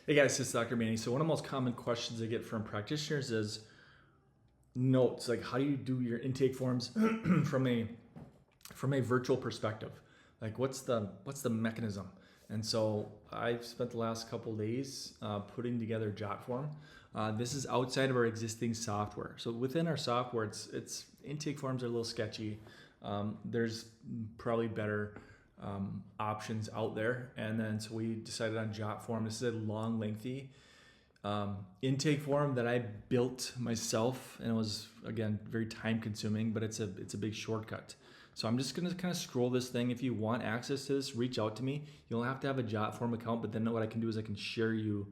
Hey guys, it's Dr. Mannie. So one of the most common questions I get from practitioners is notes, like how do you do your intake forms from a virtual perspective? Like what's the mechanism? And so I've spent the last couple of days putting together jot form. This is outside of our existing software. So within our software, it's intake forms are a little sketchy. There's probably better options out there, and then so we decided on jot form. This is a long, lengthy intake form that I built myself, and it was again very time consuming, but it's a big shortcut. So I'm just gonna kind of scroll this thing. If you want access to this, reach out to me. You'll have to have a jot form account, but then what I can do is I can share you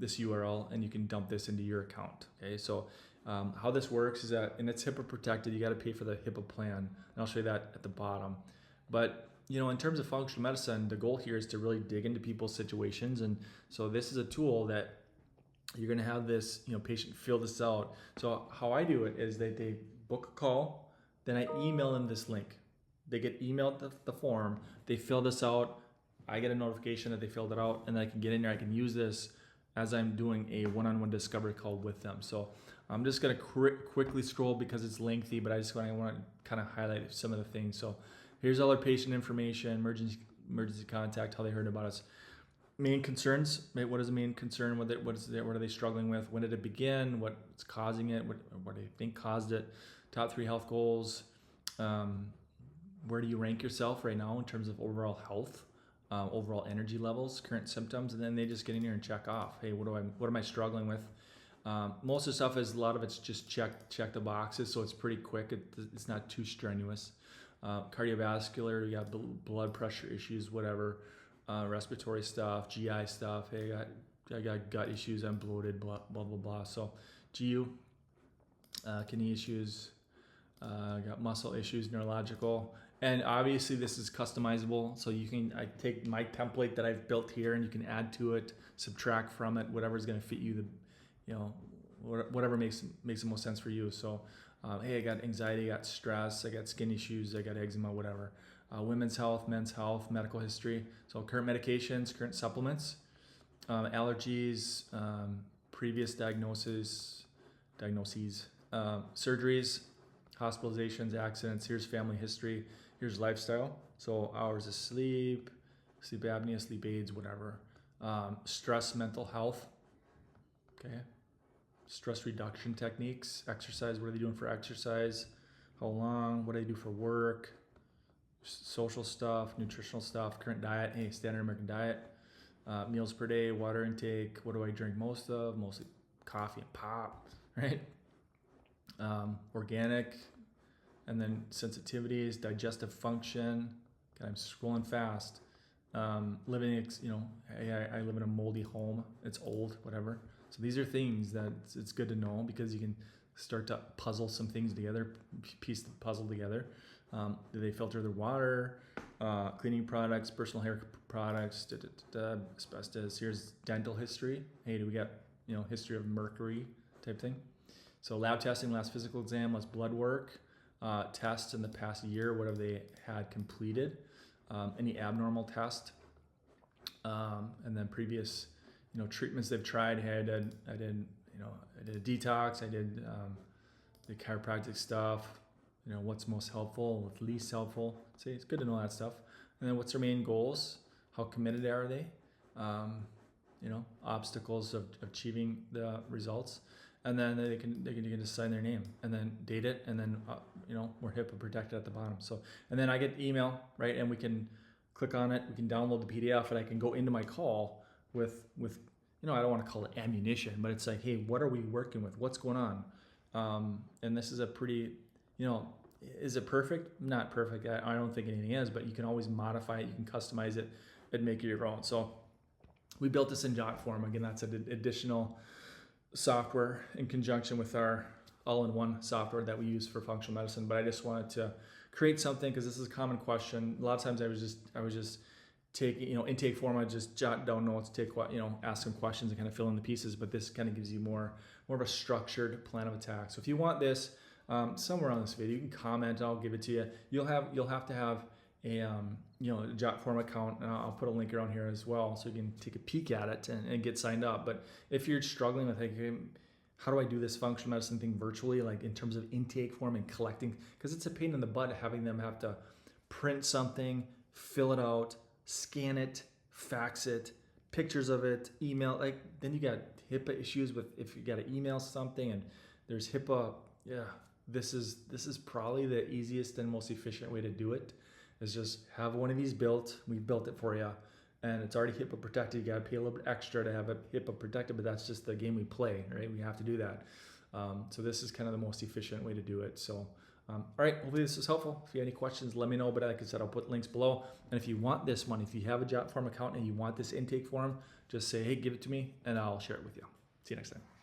this URL, and you can dump this into your account. Okay, so how this works is that, and it's HIPAA protected. You got to pay for the HIPAA plan, and I'll show you that at the bottom. But in terms of functional medicine, the goal here is to really dig into people's situations, and so this is a tool that you're going to have this patient fill this out. So how I do it is that they book a call, then I email them this link. They get emailed the form, they fill this out, I get a notification that they filled it out, and I can get in there. I can use this as I'm doing a one-on-one discovery call with them. So I'm just going to quickly scroll because it's lengthy, but I want to kind of highlight some of the things. So here's all our patient information, emergency contact, how they heard about us. Main concerns, right? What is the main concern? What are they struggling with? When did it begin? What's causing it? What do you think caused it? Top 3 health goals. Where do you rank yourself right now in terms of overall health, overall energy levels, current symptoms? And then they just get in here and check off. Hey, what am I struggling with? Most of the stuff is, a lot of it's just check the boxes, so it's pretty quick. It's not too strenuous. Cardiovascular, you got blood pressure issues, whatever. Respiratory stuff, GI stuff. Hey, I got gut issues. I'm bloated. Blah blah blah blah. So, GU, kidney issues. Got muscle issues, neurological, and obviously this is customizable. So I take my template that I've built here, and you can add to it, subtract from it, whatever's going to fit you. Whatever makes the most sense for you. So, hey, I got anxiety, I got stress, I got skin issues, I got eczema, whatever. Women's health, men's health, medical history. So current medications, current supplements, allergies, previous diagnoses, surgeries, hospitalizations, accidents. Here's family history. Here's lifestyle. So hours of sleep, sleep apnea, sleep aids, whatever. Stress, mental health. Okay. Stress reduction techniques, exercise. What are they doing for exercise? How long? What do they do for work? Social stuff, nutritional stuff, current diet. Hey, standard American diet. Meals per day, water intake. What do I drink most of? Mostly coffee and pop, right? Organic, and then sensitivities, digestive function. God, I'm scrolling fast. Living, I live in a moldy home. It's old, whatever. So these are things that it's good to know, because you can start to puzzle some things together, piece the puzzle together. Do they filter their water? Cleaning products, personal hair products, asbestos. Here's dental history. Hey, do we got history of mercury type thing? So lab testing, last physical exam, last blood work, tests in the past year. What have they had completed? Any abnormal test, and then previous treatments they've tried. Hey, I did a detox. I did the chiropractic stuff. What's most helpful, what's least helpful. See, it's good to know that stuff. And then what's their main goals? How committed are they? Obstacles of achieving the results. And then they can just sign their name and then date it, and then we're HIPAA protected at the bottom. So, and then I get email, right, and we can click on it. We can download the PDF, and I can go into my call with I don't want to call it ammunition, but it's like, hey, what are we working with? What's going on? And this is a pretty is it perfect? Not perfect. I don't think anything is, but you can always modify it. You can customize it and make it your own. So we built this in jot form. Again, that's an additional software in conjunction with our all-in-one software that we use for functional medicine. But I just wanted to create something, because this is a common question. A lot of times I was just taking, intake form. I just jot down notes, ask some questions and kind of fill in the pieces. But this kind of gives you more of a structured plan of attack. So if you want this, somewhere on this video, you can comment. I'll give it to you. You'll have to have a JotForm account, and I'll put a link around here as well so you can take a peek at it and get signed up. But if you're struggling with like, how do I do this functional medicine thing virtually, like in terms of intake form and collecting, because it's a pain in the butt having them have to print something, fill it out, scan it, fax it, pictures of it, email, like then you got HIPAA issues with if you got to email something and there's HIPAA. Yeah, this is probably the easiest and most efficient way to do it, is just have one of these built. We built it for you and it's already HIPAA protected. You got to pay a little bit extra to have it HIPAA protected, but that's just the game we play, right? We have to do that. So this is kind of the most efficient way to do it. So all right, hopefully this is helpful. If you have any questions, let me know. But like I said, I'll put links below. And if you want this one, if you have a JotForm account and you want this intake form, just say, hey, give it to me, and I'll share it with you. See you next time.